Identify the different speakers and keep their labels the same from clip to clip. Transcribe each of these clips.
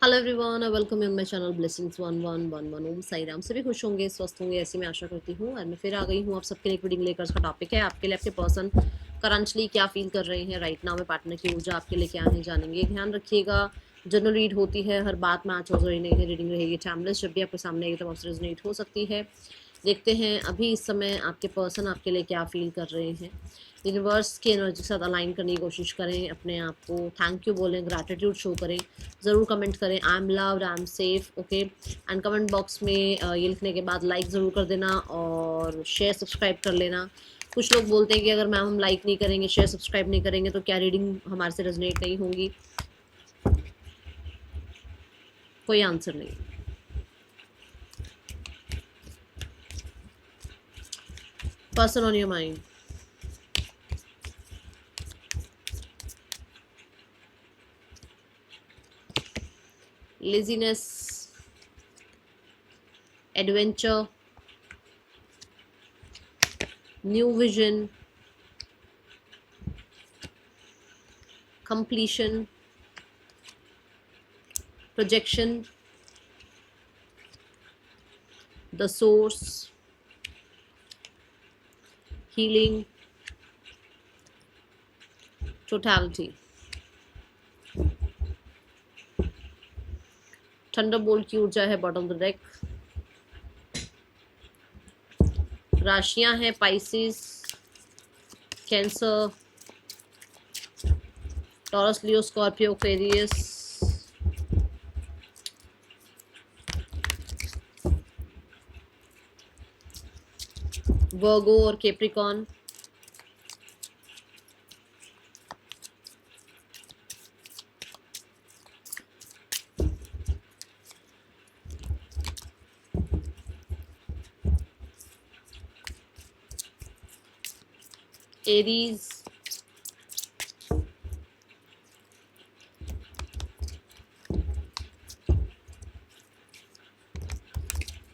Speaker 1: Hello everyone और welcome in my channel blessings 1111 ओम साई राम। सभी खुश होंगे, स्वस्थ होंगे, ऐसी मैं आशा करती हूँ। और मैं फिर आ गई हूँ आप सबके लिए एक रीडिंग लेकर। उसका टॉपिक है आपके लिए आपके पर्सन करंटली क्या फील कर रहे हैं राइट नाउ में, पार्टनर की ऊर्जा आपके लिए क्या है जानेंगे। ध्यान रखिएगा, जनरल रीड होती है, हर बात मैच हो रही नहीं है, रीडिंग रहेगी टाइमलेस। जब भी आपके सामने आएगी तब आपसे रेजोनेट हो सकती है। देखते हैं अभी इस समय आपके पर्सन आपके लिए क्या फील कर रहे हैं। यूनिवर्स की एनर्जी के साथ अलाइन करने की कोशिश करें, अपने आप को थैंक यू बोलें, ग्रैटिट्यूड शो करें। ज़रूर कमेंट करें I am loved, I am safe, okay. And comment box में ये लिखने के बाद लाइक ज़रूर कर देना और शेयर सब्सक्राइब कर लेना। कुछ लोग बोलते हैं कि अगर मैम हम लाइक नहीं करेंगे, शेयर सब्सक्राइब नहीं करेंगे तो क्या रीडिंग हमारे से रेजोनेट नहीं होंगी? कोई आंसर नहीं। Person on your mind, laziness, adventure, new vision, completion, projection, the source, healing, totality। Thunderbolt की ऊर्जा है बॉटम ऑफ द डेक। राशियां हैं पाइसिस, कैंसर, टॉरस, लियो, स्कॉर्पियो, एक्वेरियस, वर्गो और कैप्रिकॉर्न। एरीज,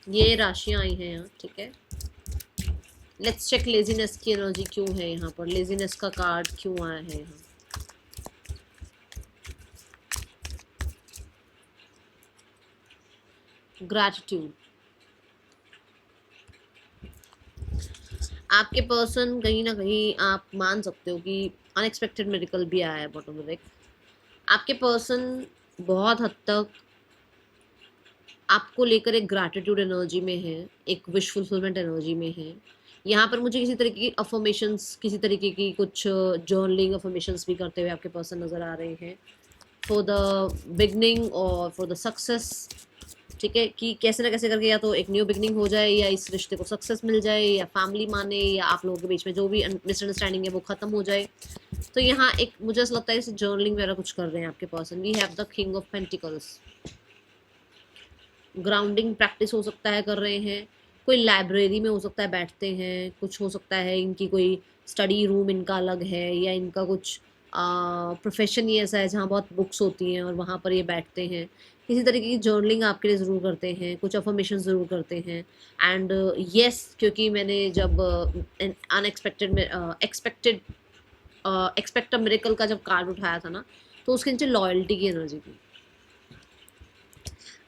Speaker 1: ये राशियां आई हैं यहाँ, ठीक है। लेट्स चेक लेजीनेस की एनर्जी क्यों है यहाँ पर, लेजीनेस का कार्ड क्यों आया है यहाँ। ग्रैटिट्यूड, आपके पर्सन कहीं ना कहीं आप मान सकते हो कि अनएक्सपेक्टेड मेडिकल भी आया है बॉटम ऑफ द डेक। आपके पर्सन बहुत हद तक आपको लेकर एक ग्रैटिट्यूड एनर्जी में है, एक विश फुलफिलमेंट एनर्जी में है। यहाँ पर मुझे किसी तरीके की अफर्मेशंस, किसी तरीके की कुछ जर्नलिंग अफर्मेशंस भी करते हुए आपके पर्सन नज़र आ रहे हैं फॉर द बिगनिंग और फॉर द सक्सेस, ठीक है। कि कैसे ना कैसे करके या तो एक न्यू बिगनिंग हो जाए, या इस रिश्ते को सक्सेस मिल जाए, या फैमिली माने, या आप लोगों के बीच में जो भी मिसअंडरस्टैंडिंग है वो खत्म हो जाए। तो यहाँ एक मुझे ऐसा लगता है इसे जर्नलिंग वगैरह कुछ कर रहे हैं आपके person. We have the king of pentacles. Grounding practice हो सकता है कर रहे हैं, कोई लाइब्रेरी में हो सकता है बैठते हैं, कुछ हो सकता है इनकी कोई स्टडी रूम इनका अलग है, या इनका कुछ प्रोफेशन ही ऐसा है जहाँ बहुत बुक्स होती हैं और वहाँ पर ये बैठते हैं। किसी तरीके की जर्नलिंग आपके लिए ज़रूर करते हैं, कुछ अफर्मेशन ज़रूर करते हैं। एंड येस, क्योंकि मैंने जब अनएक्सपेक्टेड में एक्सपेक्टेड एक्सपेक्ट अ मिरेकल का जब कार्ड उठाया था ना, तो उसके नीचे लॉयल्टी की एनर्जी थी।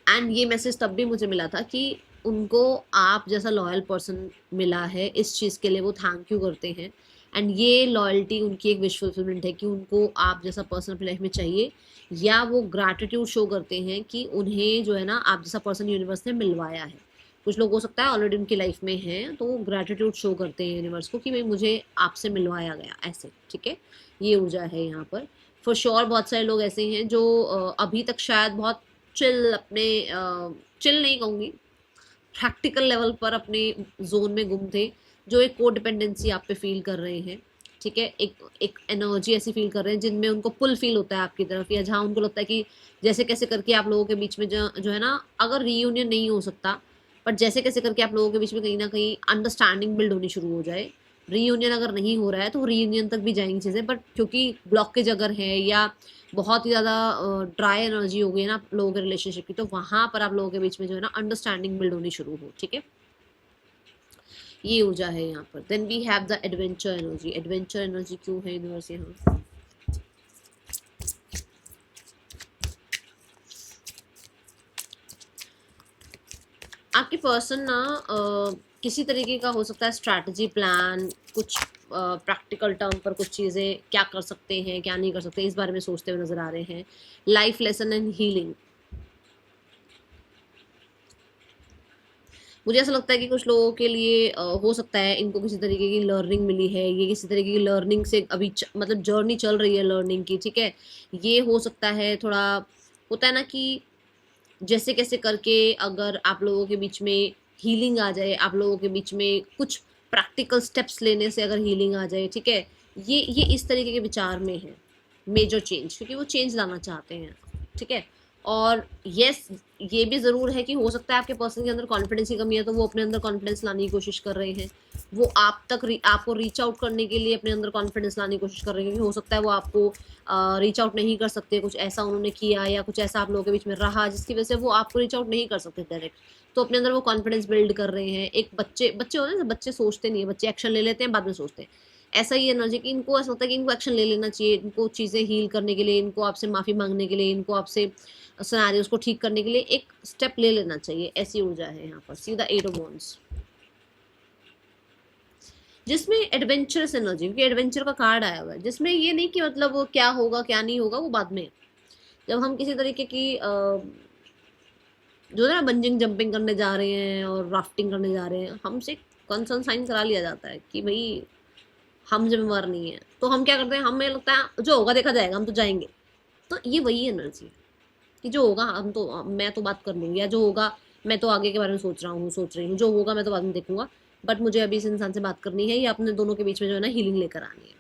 Speaker 1: एंड ये मैसेज तब भी मुझे मिला था कि उनको आप जैसा लॉयल पर्सन मिला है, इस चीज़ के लिए वो थैंक यू करते हैं। एंड ये लॉयल्टी उनकी एक विश फुलफिलमेंट है कि उनको आप जैसा पर्सन अपनी लाइफ में चाहिए, या वो ग्रैटिट्यूड शो करते हैं कि उन्हें जो है ना आप जैसा पर्सन यूनिवर्स ने मिलवाया है। कुछ लोग हो सकता है ऑलरेडी उनकी लाइफ में हैं, तो वो ग्रैटिट्यूड शो करते हैं यूनिवर्स को कि भाई मुझे आपसे मिलवाया गया, ऐसे, ठीक है। ये ऊर्जा है यहाँ पर फॉर श्योर। बहुत सारे लोग ऐसे हैं जो अभी तक शायद बहुत चिल अपने चिल नहीं कहूँगी, प्रैक्टिकल लेवल पर अपने जोन में गुम थे, जो एक को डिपेंडेंसी आप पे फील कर रहे हैं, ठीक है। एक एक एनर्जी ऐसी फील कर रहे हैं जिनमें उनको पुल फील होता है आपकी तरफ, या जहाँ उनको लगता है कि जैसे कैसे करके आप लोगों के बीच में जो है ना, अगर रीयूनियन नहीं हो सकता, बट जैसे कैसे करके आप लोगों के बीच में कहीं ना कहीं अंडरस्टैंडिंग बिल्ड होनी शुरू हो जाए। रीयूनियन अगर नहीं हो रहा है तो रीयूनियन तक भी जाएंगी चीज़ें, बट क्योंकि ब्लॉकेज अगर है, या बहुत ही ज़्यादा ड्राई एनर्जी हो गई है ना आप लोगों के रिलेशनशिप की, तो वहाँ पर आप लोगों के बीच में जो है ना अंडरस्टैंडिंग बिल्ड होनी शुरू हो, ठीक है। ये ऊर्जा है यहाँ पर। Then we have the adventure energy. Adventure energy क्यों है यूनिवर्स यहाँ? आपकी पर्सन ना किसी तरीके का हो सकता है स्ट्रैटेजी प्लान, कुछ प्रैक्टिकल टर्म पर कुछ चीज़ें क्या कर सकते हैं क्या नहीं कर सकते इस बारे में सोचते हुए नजर आ रहे हैं। लाइफ लेसन एंड हीलिंग, मुझे ऐसा लगता है कि कुछ लोगों के लिए हो सकता है इनको किसी तरीके की लर्निंग मिली है, ये किसी तरीके की लर्निंग से अभी मतलब जर्नी चल रही है लर्निंग की, ठीक है। ये हो सकता है थोड़ा, होता है ना कि जैसे कैसे करके अगर आप लोगों के बीच में हीलिंग आ जाए, आप लोगों के बीच में कुछ प्रैक्टिकल स्टेप्स लेने से अगर हीलिंग आ जाए, ठीक है। ये इस तरीके के विचार में है, मेजर चेंज, क्योंकि वो चेंज लाना चाहते हैं, ठीक है। और यस, ये भी ज़रूर है कि हो सकता है आपके पर्सन के अंदर कॉन्फिडेंस की कमी है, तो वो अपने अंदर कॉन्फिडेंस लाने की कोशिश कर रहे हैं। वो आप तक आपको रीच आउट करने के लिए अपने अंदर कॉन्फिडेंस लाने की कोशिश कर रहे हैं, क्योंकि हो सकता है वो आपको रीच आउट नहीं कर सकते, कुछ ऐसा उन्होंने किया या कुछ ऐसा आप लोगों के बीच में रहा जिसकी वजह से वो आपको रीच आउट नहीं कर सकते डायरेक्ट। तो अपने अंदर वो कॉन्फिडेंस बिल्ड कर रहे हैं। एक बच्चे बच्चे होते हैं ना, बच्चे सोचते नहीं है, बच्चे एक्शन ले लेते हैं बाद में सोचते हैं। ऐसा ही एनर्जी कि इनको ऐसा होता है कि इनको एक्शन ले लेना चाहिए, इनको चीज़ें हील करने के लिए, इनको आपसे माफ़ी मांगने के लिए, इनको आपसे सिनेरियोस को ठीक करने के लिए एक स्टेप ले लेना चाहिए। ऐसी ऊर्जा है यहाँ पर। सीधा एट ऑफ वांड्स, जिसमें एडवेंचरस एनर्जी, क्योंकि एडवेंचर का कार्ड आया हुआ है, जिसमें ये नहीं कि मतलब वो क्या होगा क्या नहीं होगा वो बाद में। जब हम किसी तरीके की जो है ना बंजिंग जंपिंग करने जा रहे हैं और राफ्टिंग करने जा रहे हैं, हमसे कंसर्न साइन करा लिया जाता है कि भाई हम जिम्मेवार नहीं है। तो हम क्या करते हैं, हमें लगता है जो होगा देखा जाएगा, हम तो जाएंगे। तो ये वही एनर्जी है कि जो होगा हम तो, मैं तो बात कर लूंगी, या जो होगा मैं तो आगे के बारे में सोच रही हूँ, जो होगा मैं तो बाद में देखूंगा, बट मुझे अभी इस इंसान से बात करनी है या अपने दोनों के बीच में जो है ना हीलिंग लेकर आनी है,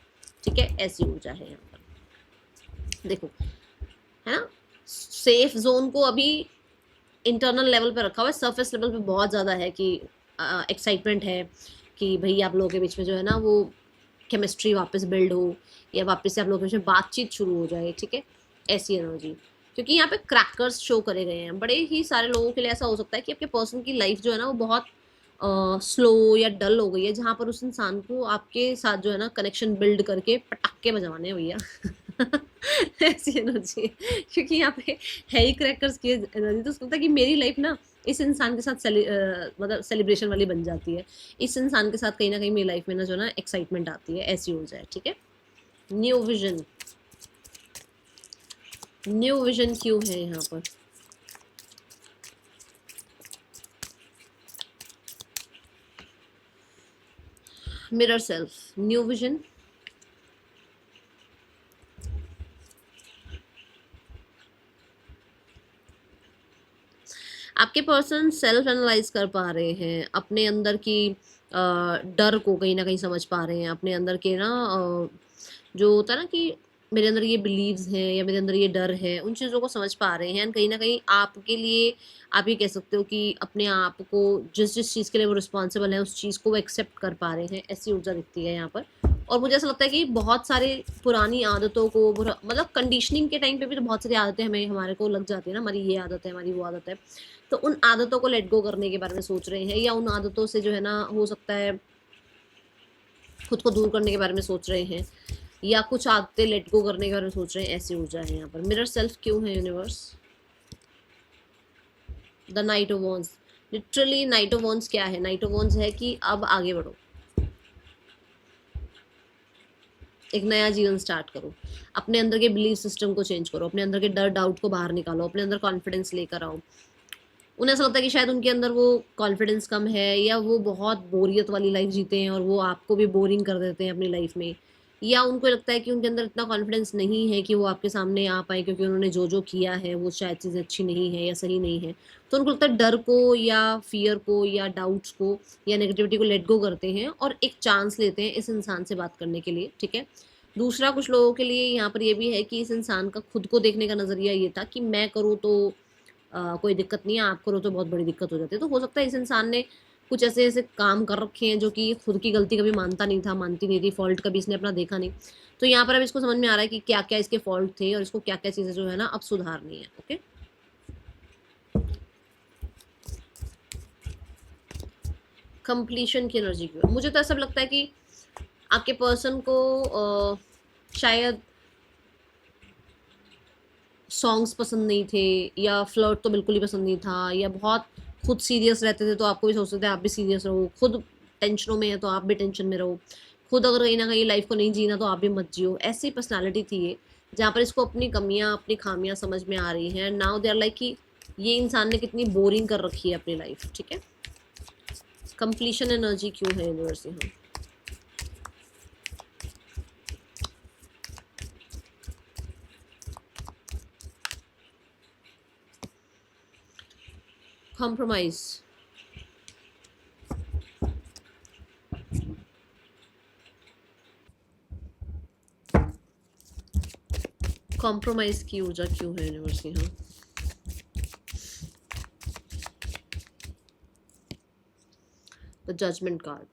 Speaker 1: ठीक है। ऐसी ऊर्जा है यहाँ पर, देखो, है ना। सेफ जोन को अभी इंटरनल लेवल पे रखा हुआ है, सरफेस लेवल पे बहुत ज़्यादा है कि एक्साइटमेंट है कि भाई आप लोगों के बीच में जो है ना वो केमिस्ट्री वापस बिल्ड हो, या वापस से आप लोगों के बीच में बातचीत शुरू हो जाए, ठीक है। ऐसी एनर्जी, क्योंकि यहाँ पे क्रैकर्स शो करे गए हैं। बड़े ही सारे लोगों के लिए ऐसा हो सकता है कि आपके पर्सन की लाइफ जो है ना वो बहुत स्लो या डल हो गई है, जहाँ पर उस इंसान को आपके साथ जो है ना कनेक्शन बिल्ड करके पटाखे बजवाने हैं भैया। ऐसी एनर्जी, क्योंकि यहाँ पे है ही क्रैकर्स की एनर्जी, तो उसको लगता है कि मेरी लाइफ ना इस इंसान के साथ मतलब सेलिब्रेशन वाली बन जाती है। इस इंसान के साथ कहीं ना कहीं मेरी लाइफ में ना जो ना एक्साइटमेंट आती है, ऐसी हो जाए, ठीक है। न्यू विजन, न्यू विजन क्यों है यहाँ पर? मिरर सेल्फ, न्यू विजन, आपके पर्सन सेल्फ एनालाइज कर पा रहे हैं, अपने अंदर की डर को कहीं ना कहीं समझ पा रहे हैं, अपने अंदर के ना जो होता है ना कि मेरे अंदर ये बिलीव्स हैं या मेरे अंदर ये डर है, उन चीज़ों को समझ पा रहे हैं। कहीं ना कहीं आपके लिए आप ये कह सकते हो कि अपने आप को जिस जिस चीज़ के लिए वो रिस्पॉन्सिबल है उस चीज़ को वो एक्सेप्ट कर पा रहे हैं, ऐसी ऊर्जा दिखती है यहाँ पर। और मुझे ऐसा लगता है कि बहुत सारे पुरानी आदतों को मतलब कंडीशनिंग के टाइम पे भी तो बहुत सारी आदतें हमें हमारे को लग जाती है ना, हमारी ये आदत है, हमारी वो आदत है, तो उन आदतों को लेट गो करने के बारे में सोच रहे हैं, या उन आदतों से जो है ना हो सकता है खुद को दूर करने के बारे में सोच रहे हैं, या कुछ आदतें लेट गो करने के बारे में सोच रहे हैं। ऐसी ऊर्जा है यहाँ पर। मिरर सेल्फ क्यों है universe? The knight of wands, literally night of wands क्या है? नाइट ऑफ वॉन्स है कि अब आगे बढ़ो, एक नया जीवन स्टार्ट करो, अपने अंदर के बिलीफ सिस्टम को चेंज करो, अपने अंदर के डर डाउट को बाहर निकालो, अपने अंदर कॉन्फिडेंस लेकर आओ। उन्हें ऐसा लगता है कि शायद उनके अंदर वो कॉन्फिडेंस कम है, या वो बहुत बोरियत वाली लाइफ जीते हैं और वो आपको भी बोरिंग कर देते हैं अपनी लाइफ में, या उनको लगता है कि उनके अंदर इतना कॉन्फिडेंस नहीं है कि वो आपके सामने आ पाए, क्योंकि उन्होंने जो जो किया है वो शायद चीज़ें अच्छी नहीं है या सही नहीं है। तो उनको लगता है डर को या फियर को या डाउट्स को या नेगेटिविटी को लेट गो करते हैं और एक चांस लेते हैं इस इंसान से बात करने के लिए, ठीक है। दूसरा, कुछ लोगों के लिए यहाँ पर ये भी है कि इस इंसान का खुद को देखने का नज़रिया ये था कि मैं करूँ तो कोई दिक्कत नहीं है, आप करो तो बहुत बड़ी दिक्कत हो जाती है। तो हो सकता है इस इंसान ने कुछ ऐसे ऐसे काम कर रखे हैं जो कि खुद की गलती कभी मानता नहीं था, मानती नहीं थी, फॉल्ट कभी इसने अपना देखा नहीं। तो यहाँ पर अब इसको समझ में आ रहा है कि क्या क्या इसके फॉल्ट थे और इसको क्या क्या चीज़ें जो है ना अब सुधारनी है। ओके, कंप्लीशन की एनर्जी क्यों? मुझे तो ऐसा लगता है कि आपके पर्सन को शायद सॉन्ग्स पसंद नहीं थे, या फ्लर्ट तो बिल्कुल ही पसंद नहीं था, या बहुत खुद सीरियस रहते थे तो आपको भी सोचते थे आप भी सीरियस रहो, खुद टेंशनों में है तो आप भी टेंशन में रहो, खुद अगर कहीं ना कहीं लाइफ को नहीं जीना तो आप भी मत जियो। ऐसी पर्सनालिटी थी ये, जहाँ पर इसको अपनी कमियां अपनी खामियां समझ में आ रही हैं। नाउ दे आर लाइक कि ये इंसान ने कितनी बोरिंग कर रखी है अपनी लाइफ। ठीक है, कंप्लीशन एनर्जी क्यों है यूनिवर्स यहाँ? कॉम्प्रोमाइज, कॉम्प्रोमाइज की ऊर्जा क्यों है यूनिवर्स यहाँ? द जजमेंट कार्ड,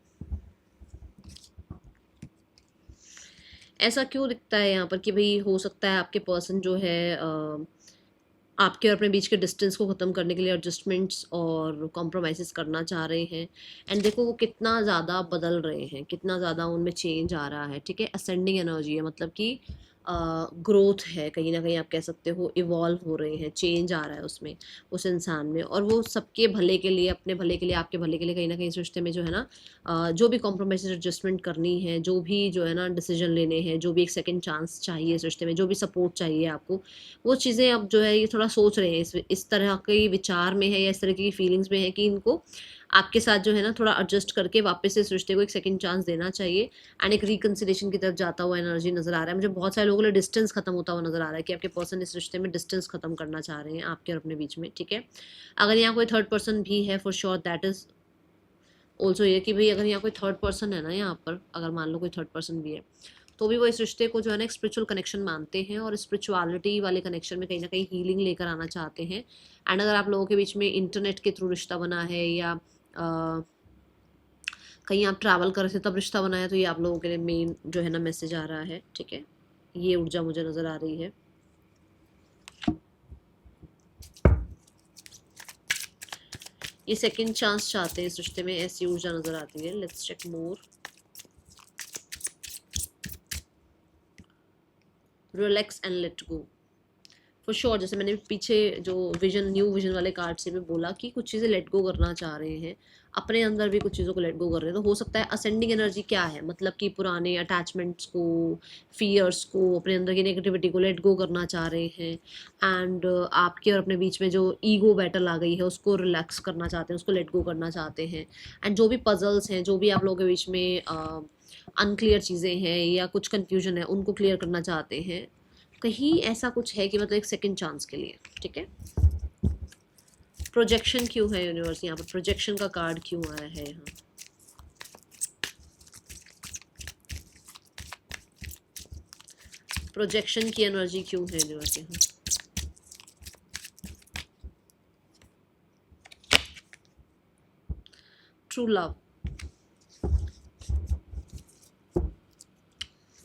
Speaker 1: ऐसा क्यों दिखता है यहाँ पर कि भाई हो सकता है आपके पर्सन जो है आपके और अपने बीच के डिस्टेंस को ख़त्म करने के लिए एडजस्टमेंट्स और कॉम्प्रोमाइज़ करना चाह रहे हैं। एंड देखो वो कितना ज़्यादा बदल रहे हैं, कितना ज़्यादा उनमें चेंज आ रहा है। ठीक है, असेंडिंग एनर्जी है, मतलब कि ग्रोथ है, कहीं ना कहीं आप कह सकते हो इवॉल्व हो रहे हैं, चेंज आ रहा है उसमें, उस इंसान में। और वो सबके भले के लिए, अपने भले के लिए, आपके भले के लिए कहीं ना कहीं इस रिश्ते में जो है ना जो भी कॉम्प्रोमाइज एडजस्टमेंट करनी है, जो भी जो है ना डिसीजन लेने हैं, जो भी एक सेकंड चांस चाहिए इस रिश्ते में, जो भी सपोर्ट चाहिए आपको, वो चीज़ें अब जो है ये थोड़ा सोच रहे हैं, इस तरह के विचार में है या इस तरह की फीलिंग्स में है कि इनको आपके साथ जो है ना थोड़ा एडजस्ट करके वापस से इस रिश्ते को एक सेकंड चांस देना चाहिए। एंड एक रिकन्सिलेशन की तरफ जाता हुआ एनर्जी नजर आ रहा है मुझे। बहुत सारे लोगों के लिए डिस्टेंस खत्म होता हुआ नजर आ रहा है कि आपके पर्सन इस रिश्ते में डिस्टेंस खत्म करना चाह रहे हैं आपके और अपने बीच में। ठीक है, अगर यहाँ कोई थर्ड पर्सन भी है for sure that is also ये कि भाई अगर यहाँ कोई थर्ड पर्सन है ना, यहाँ पर अगर मान लो कोई थर्ड पर्सन भी है, तो भी वो इस रिश्ते को जो है ना एक स्पिरिचुअल कनेक्शन मानते हैं और स्पिरिचुअलिटी वाले कनेक्शन में कहीं ना कहीं हीलिंग लेकर आना चाहते हैं। एंड अगर आप लोगों के बीच में इंटरनेट के थ्रू रिश्ता बना है या कहीं आप ट्रैवल कर रहे थे तब रिश्ता बनाया, तो ये आप लोगों के लिए मेन जो है ना मैसेज आ रहा है। ठीक है, ये ऊर्जा मुझे नज़र आ रही है। ये सेकंड चांस चाहते हैं इस रिश्ते में, ऐसी ऊर्जा नज़र आती है। Let's check more. Relax and let go, for sure. जैसे मैंने पीछे जो विजन, न्यू विजन वाले कार्ड से भी बोला कि कुछ चीज़ें लेट गो करना चाह रहे हैं, अपने अंदर भी कुछ चीज़ों को लेट गो कर रहे हैं। तो हो सकता है असेंडिंग एनर्जी क्या है, मतलब कि पुराने अटैचमेंट्स को, फियर्स को, अपने अंदर की नेगेटिविटी को लेट गो करना चाह रहे हैं। एंड आपके और अपने बीच में जो ईगो बैटल आ गई है उसको रिलैक्स करना चाहते हैं, उसको लेट गो करना चाहते हैं। एंड जो भी पजल्स हैं, जो भी आप लोगों के बीच में अनक्लियर चीज़ें हैं या कुछ कन्फ्यूजन है, उनको क्लियर करना चाहते हैं। कहीं ऐसा कुछ है कि मतलब एक सेकंड चांस के लिए। ठीक है, प्रोजेक्शन क्यों है यूनिवर्स यहाँ पर? प्रोजेक्शन का कार्ड क्यों आया है यहाँ? प्रोजेक्शन की एनर्जी क्यों है यूनिवर्स यहाँ? ट्रू लव,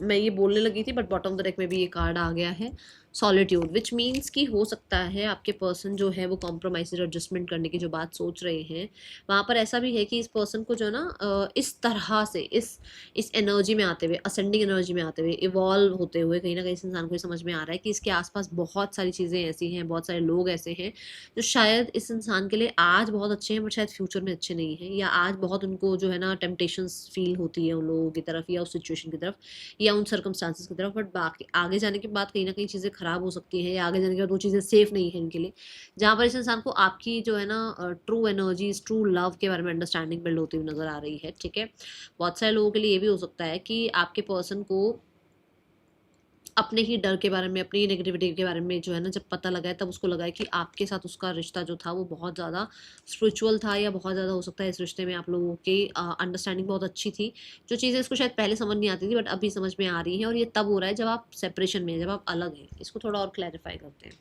Speaker 1: मैं ये बोलने लगी थी but bottom of the deck में भी ये कार्ड आ गया है, सॉलिट्यूड, विच मीन्स कि हो सकता है आपके पर्सन जो है वो कॉम्प्रोमाइज एडजस्टमेंट करने की जो बात सोच रहे हैं, वहाँ पर ऐसा भी है कि इस पर्सन को जो है ना इस तरह से इस एनर्जी में आते हुए, असेंडिंग एनर्जी में आते हुए, इवॉल्व होते हुए कहीं ना कहीं इस इंसान को ये समझ में आ रहा है कि इसके आसपास बहुत सारी चीज़ें ऐसी हैं, बहुत सारे लोग ऐसे हैं जो शायद इस इंसान के लिए आज बहुत अच्छे हैं बट शायद फ्यूचर में अच्छे नहीं हैं, या आज बहुत उनको जो है ना टेम्पटेशंस फील होती है उन लोगों की तरफ या उस सिचुएशन की तरफ या उन सर्कमस्टांसिस की तरफ, बट बाकी आगे जाने के बाद कहीं ना कहीं चीज़ें खराब हो सकती हैं या आगे जाने के बाद वो चीज़ें सेफ नहीं है इनके लिए। जहाँ पर इस इंसान को आपकी जो है ना ट्रू एनर्जीज, ट्रू लव के बारे में अंडरस्टैंडिंग बिल्ड होती हुई नजर आ रही है। ठीक है, बहुत सारे लोगों के लिए ये भी हो सकता है कि आपके पर्सन को अपने ही डर के बारे में, अपनी नेगेटिविटी के बारे में जो है ना जब पता लगा है, तब उसको लगा है कि आपके साथ उसका रिश्ता जो था वो बहुत ज़्यादा स्पिरिचुअल था, या बहुत ज़्यादा हो सकता है इस रिश्ते में आप लोगों की अंडरस्टैंडिंग बहुत अच्छी थी। जो चीज़ें इसको शायद पहले समझ नहीं आती थी बट अभी समझ में आ रही हैं, और ये तब हो रहा है जब आप सेपरेशन में हैं, जब आप अलग हैं। इसको थोड़ा और क्लैरिफाई करते हैं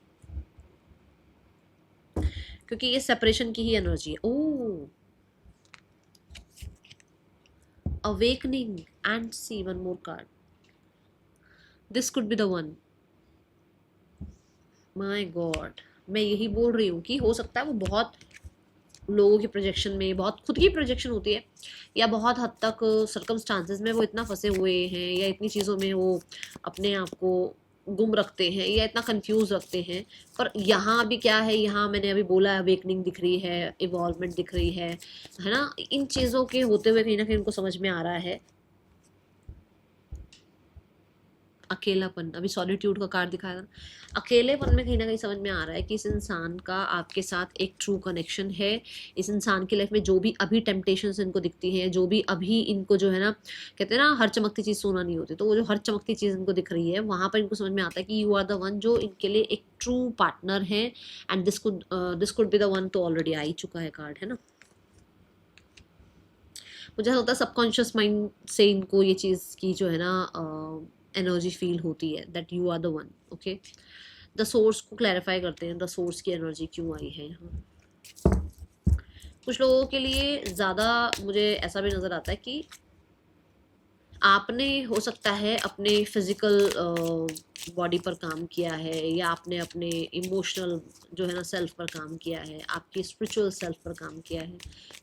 Speaker 1: क्योंकि ये सेपरेशन की ही एनर्जी है। Oh, awakening and see one more card, this could be the one. My God, मैं यही बोल रही हूँ कि हो सकता है वो बहुत लोगों की प्रोजेक्शन में, बहुत खुद की प्रोजेक्शन होती है, या बहुत हद तक सर्कमस्टांसेस में वो इतना फंसे हुए हैं या इतनी चीज़ों में वो अपने आप को गुम रखते हैं या इतना कंफ्यूज रखते हैं। पर यहाँ अभी क्या है, यहाँ मैंने अभी बोला अवेकनिंग दिख रही है, इवॉल्वमेंट दिख रही है ना। इन चीज़ों के होते हुए कहीं ना कहीं उनको समझ में आ रहा है अकेलापन, अभी सॉलिट्यूड का कार्ड दिखाया था, अकेलेपन में कहीं ना कहीं समझ में आ रहा है कि इस इंसान का आपके साथ एक ट्रू कनेक्शन है। इस इंसान की लाइफ में जो भी अभी टेम्पटेशंस इनको दिखती हैं, जो भी अभी इनको जो है ना, कहते हैं ना हर चमकती चीज़ सोना नहीं होती, तो वो जो हर चमकती चीज़ इनको दिख रही है वहाँ पर इनको समझ में आता है कि यू आर द वन जो इनके लिए एक ट्रू पार्टनर है। And this could be the one, तो ऑलरेडी आ ही चुका है कार्ड, है ना। मुझे ऐसा होता है सबकॉन्शियस माइंड से इनको ये चीज़ की जो है ना एनर्जी फील होती है that you are the one. Okay, the source को क्लैरिफाई करते हैं, द सोर्स की एनर्जी क्यों आई है यहाँ। कुछ लोगों के लिए ज़्यादा मुझे ऐसा भी नज़र आता है कि आपने हो सकता है अपने फिजिकल बॉडी पर काम किया है, या आपने अपने इमोशनल जो है ना सेल्फ पर काम किया है, आपकी स्पिरिचुअल सेल्फ पर काम किया है।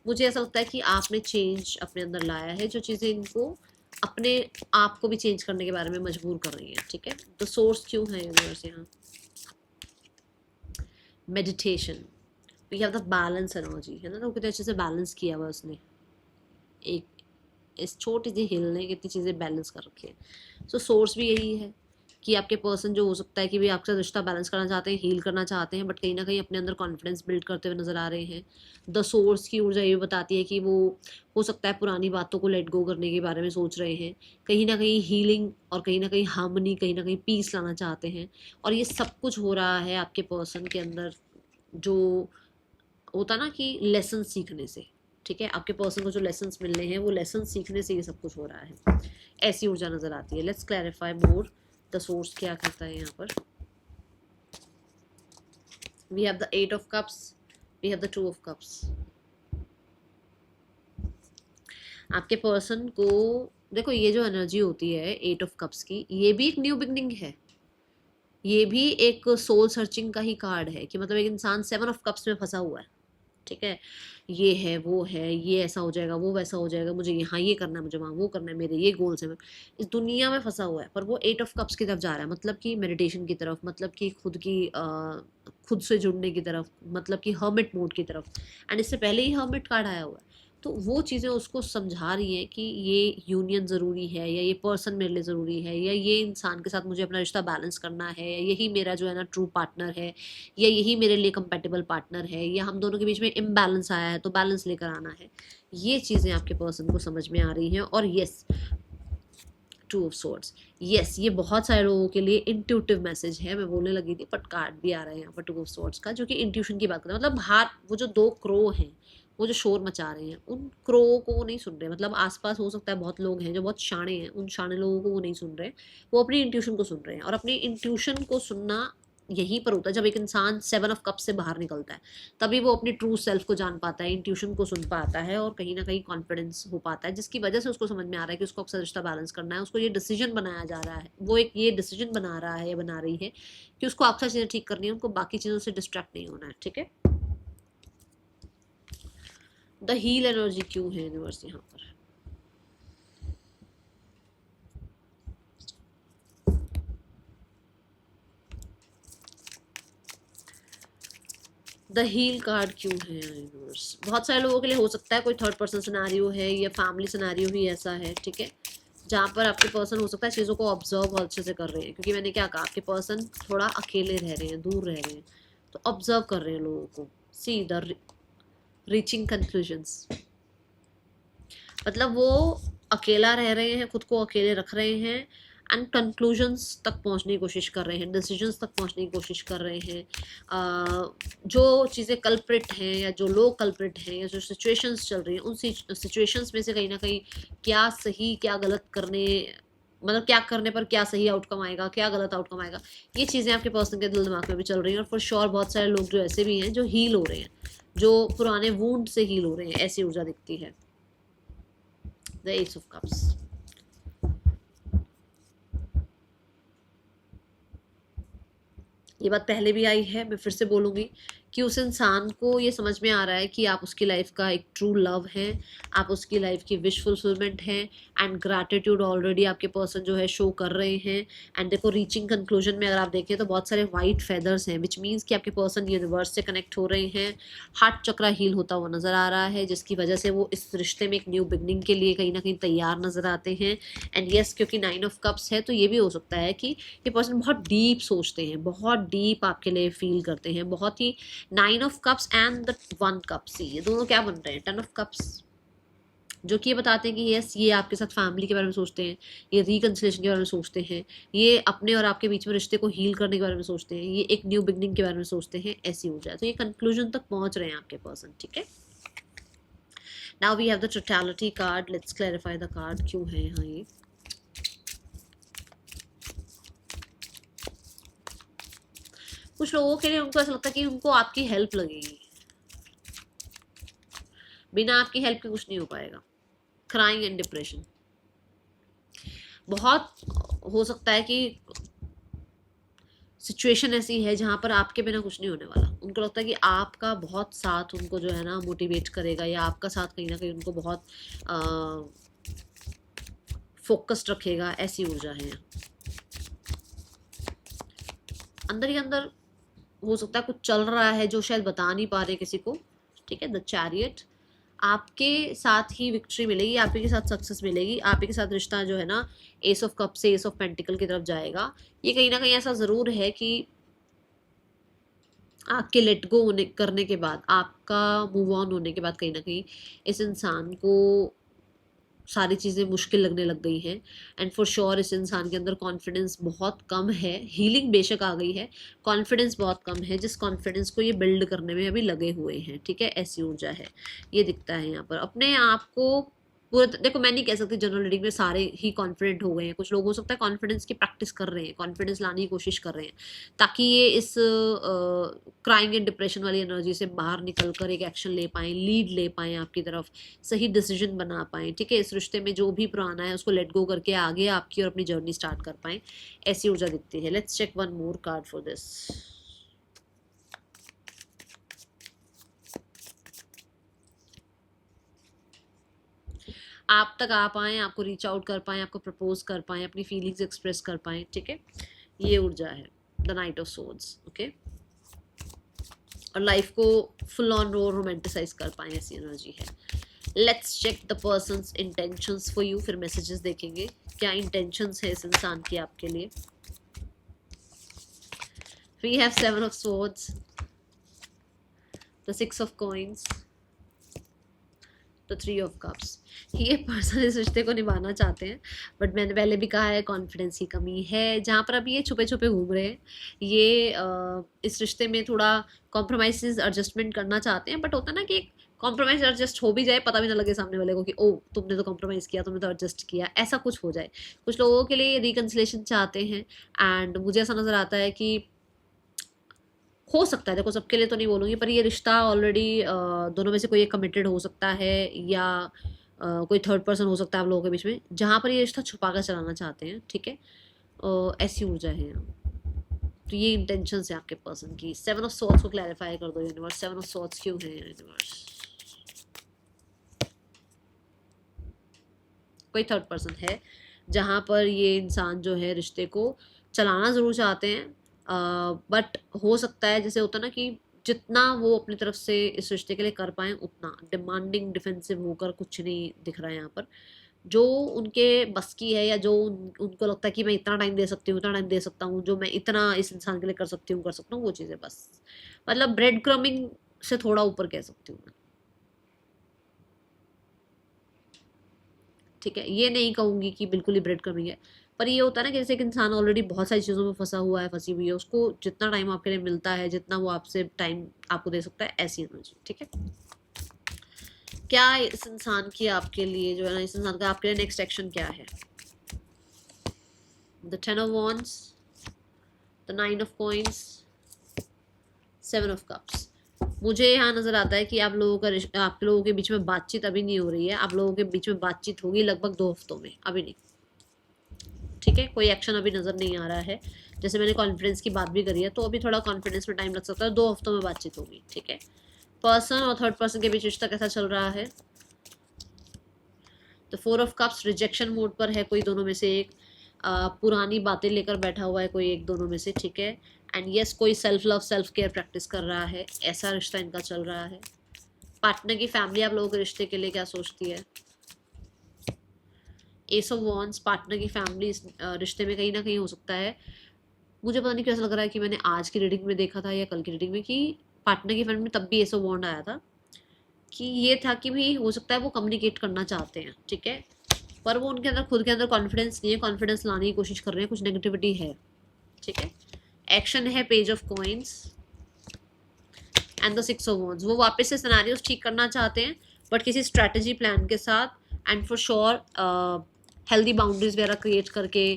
Speaker 1: मुझे ऐसा लगता है कि आपने चेंज अपने अंदर लाया है, जो चीज़ें इनको अपने आप को भी चेंज करने के बारे में मजबूर कर रही हैं। ठीक है, तो सोर्स क्यों है यूनिवर्स यहाँ। Meditation, we have the balance energy, है ना, तो कितने अच्छे से बैलेंस किया हुआ उसने, एक इस छोटी सी हिल ने कितनी चीज़ें बैलेंस कर रखी है। सो सोर्स भी यही है कि आपके पर्सन जो हो सकता है कि भी आपके साथ रिश्ता बैलेंस करना चाहते हैं, हील करना चाहते हैं, बट कहीं ना कहीं अपने अंदर कॉन्फिडेंस बिल्ड करते हुए नजर आ रहे हैं। द सोर्स की ऊर्जा ये बताती है कि वो हो सकता है पुरानी बातों को लेट गो करने के बारे में सोच रहे हैं, कहीं ना कहीं हीलिंग और कहीं ना कहीं हार्मनी, कहीं ना कहीं पीस लाना चाहते हैं। और ये सब कुछ हो रहा है आपके पर्सन के अंदर जो होता ना कि लेसन सीखने से। ठीक है, आपके पर्सन को जो लेसन्स मिल रहे हैं वो लेसन सीखने से ये सब कुछ हो रहा है, ऐसी ऊर्जा नजर आती है। Let's clarify more the source क्या करता है यहाँ पर। We have the 8 of cups, we have the 2 of cups. आपके पर्सन को देखो, ये जो एनर्जी होती है 8 ऑफ कप्स की, ये भी एक न्यू बिगनिंग है, ये भी एक सोल सर्चिंग का ही कार्ड है कि मतलब एक इंसान 7 ऑफ कप्स में फंसा हुआ है। ठीक है, ये है वो है, ये ऐसा हो जाएगा, वो वैसा हो जाएगा, मुझे यहाँ ये करना है, मुझे वहाँ वो करना है, मेरे ये गोल्स हैं, इस दुनिया में फंसा हुआ है। पर वो 8 ऑफ कप्स की तरफ जा रहा है, मतलब कि मेडिटेशन की तरफ, मतलब कि खुद से जुड़ने की तरफ, मतलब कि हर्मिट मोड की तरफ। एंड इससे पहले ही हर्मिट कार्ड आया हुआ है, तो वो चीज़ें उसको समझा रही हैं कि ये यूनियन ज़रूरी है, या ये पर्सन मेरे लिए ज़रूरी है, या ये इंसान के साथ मुझे अपना रिश्ता बैलेंस करना है, या यही मेरा जो है ना ट्रू पार्टनर है, या यही मेरे लिए कंपेटेबल पार्टनर है, या हम दोनों के बीच में इम्बैलेंस आया है तो बैलेंस लेकर आना है। ये चीज़ें आपके पर्सन को समझ में आ रही हैं। और यस, 2 ऑफ सोर्ड्स, यस, ये बहुत सारे लोगों के लिए इंट्यूटिव मैसेज है। मैं बोलने लगी थी बट कार्ड भी आ रहा है यहाँ पर 2 ऑफ सोर्ड्स का, जो कि इंट्यूशन की बात करता है। मतलब बाहर वो जो 2 क्रो हैं, वो जो शोर मचा रहे हैं, उन क्रो को वो नहीं सुन रहे। मतलब आसपास हो सकता है बहुत लोग हैं जो बहुत शाणे हैं, उन शाणे लोगों को वो नहीं सुन रहे, वो अपनी इंट्यूशन को सुन रहे हैं। और अपनी इंट्यूशन को सुनना यहीं पर होता है जब एक इंसान 7 ऑफ कप से बाहर निकलता है, तभी वो अपनी ट्रू सेल्फ को जान पाता है, इंट्यूशन को सुन पाता है, और कहीं ना कहीं कॉन्फिडेंस हो पाता है, जिसकी वजह से उसको समझ में आ रहा है कि उसको अक्सर रिश्ता बैलेंस करना है। उसको ये डिसीजन बनाया जा रहा है, वो एक ये डिसीजन बना रहा है या बना रही है कि उसको अक्सर चीज़ें ठीक करनी है, उनको बाकी चीज़ों से डिस्ट्रैक्ट नहीं होना है। ठीक है, द हील एनर्जी क्यों है यूनिवर्स यहाँ पर। द हील कार्ड क्यों है यूनिवर्स। बहुत सारे लोगों के लिए हो सकता है कोई थर्ड पर्सन सिनेरियो है, या फैमिली सिनेरियो ही ऐसा है, ठीक है, जहाँ पर आपके पर्सन हो सकता है चीज़ों को ऑब्जर्व बहुत अच्छे से कर रहे हैं। क्योंकि मैंने क्या कहा, आपके पर्सन थोड़ा अकेले रह रहे हैं, दूर रह रहे हैं, तो ऑब्जर्व कर रहे हैं लोगों को। सी द रीचिंग कंक्लूजन्स, मतलब वो अकेला रह रहे हैं, खुद को अकेले रख रहे हैं, एंड कंक्लूजन्स तक पहुंचने की कोशिश कर रहे हैं, डिसीजंस तक पहुंचने की कोशिश कर रहे हैं। जो चीज़ें कल्प्रिट हैं, या जो लोग कल्प्रिट हैं, या जो सिचुएशंस चल रही हैं, उन सिचुएशंस में से कहीं ना कहीं क्या सही क्या गलत करने, मतलब क्या करने पर क्या सही आउटकम आएगा, क्या गलत आउटकम आएगा, ये चीज़ें आपके पर्सन के दिल दिमाग में भी चल रही हैं। और फॉर श्योर बहुत सारे लोग जो ऐसे भी हैं जो हील हो रहे हैं, जो पुराने वूंड से हील हो रहे हैं, ऐसी ऊर्जा दिखती है। द एस ऑफ कप्स, ये बात पहले भी आई है, मैं फिर से बोलूँगी कि उस इंसान को ये समझ में आ रहा है कि आप उसकी लाइफ का एक ट्रू लव है, आप उसकी लाइफ की विश फुलफिलमेंट है, एंड ग्रैटिट्यूड ऑलरेडी आपके पर्सन जो है शो कर रहे हैं। एंड देखो रीचिंग कंक्लूजन में अगर आप देखें तो बहुत सारे वाइट फेदर्स हैं, विच मीन्स कि आपके पर्सन यूनिवर्स से कनेक्ट हो रहे हैं, हार्ट चक्रा हील होता हुआ नजर आ रहा है, जिसकी वजह से वो इस रिश्ते में एक न्यू बिगनिंग के लिए कहीं ना कहीं तैयार नजर आते हैं। एंड यस, क्योंकि 9 ऑफ कप्स है तो ये भी हो सकता है कि ये पर्सन बहुत डीप सोचते हैं, बहुत डीप आपके लिए फील करते हैं, बहुत ही। 9 of cups and the 1 cups, ये दोनों क्या बन रहे हैं? 10 ऑफ कप्स, जो कि ये बताते हैं कि यस, ये आपके साथ फैमिली के बारे में सोचते हैं, ये रिकंसिलेशन के बारे में सोचते हैं, ये अपने और आपके बीच में रिश्ते को हील करने के बारे में सोचते हैं, ये एक न्यू बिगनिंग के बारे में सोचते हैं, ऐसी ऊर्जा है। तो ये कंक्लूजन तक पहुंच रहे हैं आपके पर्सन, ठीक है। Now we have the totality card, let's clarify the card, क्यों है यहाँ ये। कुछ लोगों के लिए उनको ऐसा लगता है कि उनको आपकी हेल्प लगेगी, बिना आपकी हेल्प के कुछ नहीं हो पाएगा। क्राइंग एंड डिप्रेशन, बहुत हो सकता है कि सिचुएशन ऐसी है जहां पर आपके बिना कुछ नहीं होने वाला। उनको लगता है कि आपका बहुत साथ उनको जो है ना मोटिवेट करेगा, या आपका साथ कहीं ना कहीं उनको बहुत फोकस्ड रखेगा, ऐसी ऊर्जा है। अंदर ही अंदर हो सकता है कुछ चल रहा है जो शायद बता नहीं पा रहे किसी को, ठीक है। द चैरियट, आपके साथ ही विक्ट्री मिलेगी, आप ही के साथ सक्सेस मिलेगी, आप ही के साथ रिश्ता जो है ना एस ऑफ कप से एस ऑफ पेंटिकल की तरफ जाएगा। ये कहीं ना कहीं ऐसा ज़रूर है कि आपके लेट गो होने करने के बाद, आपका मूव ऑन होने के बाद कहीं ना कहीं इस इंसान को सारी चीज़ें मुश्किल लगने लग गई हैं। एंड फॉर श्योर इस इंसान के अंदर कॉन्फिडेंस बहुत कम है। हीलिंग बेशक आ गई है, कॉन्फिडेंस बहुत कम है, जिस कॉन्फिडेंस को ये बिल्ड करने में अभी लगे हुए हैं, ठीक है। ऐसी ऊर्जा है, ये दिखता है यहाँ पर। अपने आप को पूरा देखो, मैं नहीं कह सकती जनरल रीडिंग में सारे ही कॉन्फिडेंट हो गए हैं, कुछ लोग हो सकता है कॉन्फिडेंस की प्रैक्टिस कर रहे हैं, कॉन्फिडेंस लाने की कोशिश कर रहे हैं, ताकि ये इस क्राइंग एंड डिप्रेशन वाली एनर्जी से बाहर निकल कर एक एक्शन ले पाएँ, लीड ले पाएँ आपकी तरफ, सही डिसीजन बना पाएँ, ठीक है। इस रिश्ते में जो भी पुराना है उसको लेट गो करके आगे आपकी और अपनी जर्नी स्टार्ट कर पाएँ, ऐसी ऊर्जा दिखती है। Let's check one more card for this. आप तक आ पाएँ, आपको रीच आउट कर पाएँ, आपको प्रपोज कर पाएँ, अपनी फीलिंग्स एक्सप्रेस कर पाएँ, ठीक है। ये ऊर्जा है the knight of swords, okay. और लाइफ को फुल ऑन रोमांटिसाइज कर पाएँ, ऐसी एनर्जी है। Let's check the person's intentions for you, फिर मैसेजेस देखेंगे क्या इंटेंशंस है इस इंसान की आपके लिए। We have 7 of swords, the 6 of coins, the 3 of cups। ये पर्सन इस रिश्ते को निभाना चाहते हैं, बट मैंने पहले भी कहा है कॉन्फिडेंस की कमी है। जहाँ पर अभी ये छुपे छुपे घूम रहे हैं, ये इस रिश्ते में थोड़ा कॉम्प्रोमाइज़ एडजस्टमेंट करना चाहते हैं, बट होता है ना कि कॉम्प्रोमाइज़ एडजस्ट हो भी जाए, पता भी ना लगे सामने वाले को कि ओ तुमने तो कॉम्प्रोमाइज़ किया, तुमने तो एडजस्ट किया, ऐसा कुछ हो जाए। कुछ लोगों के लिए रिकन्सिलेशन चाहते हैं, एंड मुझे ऐसा नज़र आता है कि हो सकता है, देखो सबके लिए तो नहीं बोलूँगी, पर ये रिश्ता ऑलरेडी दोनों में से कोई एक कमिटेड हो सकता है, या कोई थर्ड पर्सन हो सकता है आप लोगों के बीच में, जहाँ पर ये रिश्ता छुपा कर चलाना चाहते हैं, ठीक है। ऐसी ऊर्जा है। तो ये इंटेंशन है आपके पर्सन की। 7 ऑफ सॉर्ड्स को क्लैरिफाई कर दो यूनिवर्स, 7 ऑफ सॉर्ड्स क्यों है यूनिवर्स। कोई थर्ड पर्सन है जहाँ पर ये इंसान जो है रिश्ते को चलाना ज़रूर चाहते हैं, बट हो सकता है जैसे होता है ना कि जितना वो अपनी तरफ से इस रिश्ते के लिए कर पाएँ उतना डिमांडिंग डिफेंसिव होकर कुछ नहीं दिख रहा है यहाँ पर। जो उनके बस की है, या जो उनको लगता है कि मैं इतना टाइम दे सकती हूँ, इतना टाइम दे सकता हूँ, जो मैं इतना इस इंसान के लिए कर सकती हूँ, कर सकता हूँ, वो चीज़ें बस, मतलब ब्रेड क्रमिंग से थोड़ा ऊपर कह सकती हूँ मैं, ठीक है। ये नहीं कहूँगी कि बिल्कुल ही ब्रेड क्रमिंग है, पर ये होता है ना कि जैसे एक इंसान ऑलरेडी बहुत सारी चीज़ों में फंसा हुआ है, फंसी हुई है, उसको जितना टाइम आपके लिए मिलता है, जितना वो आपसे टाइम आपको दे सकता है, ऐसी एनर्जी, ठीक है। क्या इस इंसान की आपके लिए जो है ना, इस इंसान का आपके लिए नेक्स्ट एक्शन क्या है। The 10 of wands, the 9 of coins, 7 of cups। मुझे यहाँ नज़र आता है कि आप लोगों के बीच में बातचीत अभी नहीं हो रही है, आप लोगों के बीच में बातचीत होगी लगभग 2 हफ्तों में, अभी नहीं, ठीक ठीक है, कोई एक्शन अभी नज़र नहीं आ रहा है। जैसे मैंने कॉन्फिडेंस की बात भी करी है, तो अभी थोड़ा कॉन्फिडेंस में टाइम लग सकता है, 2 हफ्तों में बातचीत होगी। ठीक है, पर्सन और थर्ड पर्सन के बीच रिश्ता कैसा चल रहा है? तो 4 ऑफ कप्स रिजेक्शन मोड पर है कोई दोनों में से एक, पुरानी बातें लेकर बैठा हुआ है कोई एक दोनों में से। ठीक है, एंड यस कोई self love self care practice कर रहा है, ऐसा रिश्ता इनका चल रहा है। पार्टनर की फैमिली आप लोगों के रिश्ते के लिए क्या सोचती है? एस ऑफ वॉन्ड्स, पार्टनर की फैमिली इस रिश्ते में कहीं ना कहीं हो सकता है। मुझे पता नहीं कैसा लग रहा है कि मैंने आज की रीडिंग में देखा था या कल की रीडिंग में कि पार्टनर की फैमिली में तब भी एस ऑफ वॉन्ड आया था, कि ये था कि भी हो सकता है वो कम्युनिकेट करना चाहते हैं। ठीक है, पर वो उनके अंदर खुद के अंदर कॉन्फिडेंस नहीं है, कॉन्फिडेंस लाने की कोशिश कर रहे हैं, कुछ नेगेटिविटी है। ठीक है, एक्शन है page of coins and the 6 of wands. वो वापस से सिनेरियोस ठीक करना चाहते हैं, बट किसी स्ट्रैटेजी प्लान के साथ, and for sure healthy boundaries वगैरह क्रिएट करके,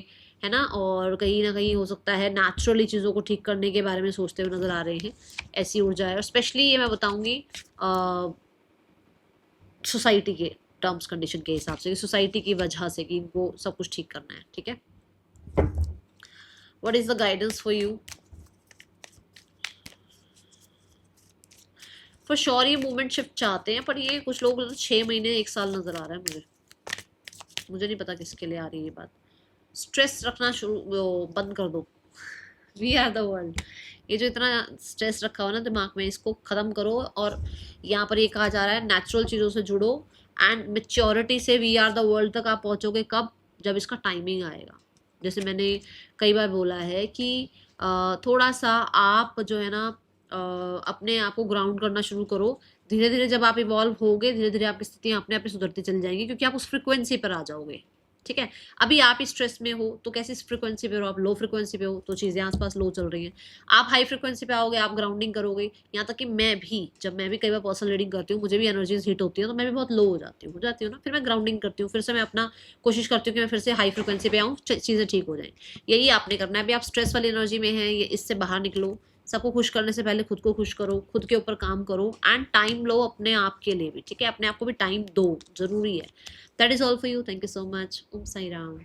Speaker 1: है ना। और कहीं ना कहीं हो सकता है नेचुरली चीज़ों को ठीक करने के बारे में सोचते हुए नजर आ रहे हैं, ऐसी ऊर्जा है। और स्पेशली ये मैं बताऊंगी सोसाइटी के टर्म्स कंडीशन के हिसाब से, सोसाइटी की वजह से कि इनको सब कुछ ठीक करना है। ठीक है, what is the guidance for you? For sure ये मूवमेंट शिफ्ट चाहते हैं, पर ये कुछ लोग 6 महीने 1 साल नजर आ रहा है मुझे नहीं पता किसके लिए आ रही है ये बात। स्ट्रेस रखना शुरू बंद कर दो। वी आर द वर्ल्ड, ये जो इतना स्ट्रेस रखा हो ना दिमाग में, इसको ख़त्म करो। और यहाँ पर ये कहा जा रहा है नेचुरल चीज़ों से जुड़ो, एंड मेच्योरिटी से वी आर द वर्ल्ड तक आप पहुँचोगे कब? जब इसका टाइमिंग आएगा। जैसे मैंने कई बार बोला है कि थोड़ा सा आप जो है ना अपने आप को ग्राउंड करना शुरू करो। धीरे धीरे जब आप इवॉल्व होगे, धीरे धीरे आपकी स्थितियाँ अपने आप ही सुधरती चली जाएंगी, क्योंकि आप उस फ्रिक्वेंसी पर आ जाओगे। ठीक है, अभी आप इस स्ट्रेस में हो तो कैसी फ्रिक्वेंसी पे हो? आप लो फ्रिक्वेंसी पे हो, तो चीज़ें आसपास लो चल रही हैं। आप हाई फ्रिक्वेंसी पे आओगे, आप ग्राउंडिंग करोगे। यहाँ तक कि मैं भी, जब मैं भी कई बार पर्सनल रीडिंग करती हूँ, मुझे भी एनर्जीज हिट होती है, तो मैं भी बहुत लो हो जाती हूँ ना। फिर मैं ग्राउंडिंग करती हूँ, फिर से मैं अपना कोशिश करती हूँ कि मैं फिर से हाई फ्रिक्वेंसी पे आऊँ, चीज़ें ठीक हो जाएँ। यही आपने करना है। अभी आप स्ट्रेस वाली एनर्जी में हैं, ये इससे बाहर निकलो। सबको खुश करने से पहले खुद को खुश करो, खुद के ऊपर काम करो, एंड टाइम लो अपने आप के लिए भी। ठीक है, अपने आप को भी टाइम दो, जरूरी है। That is all for you. Thank you so much. Om Sai Ram.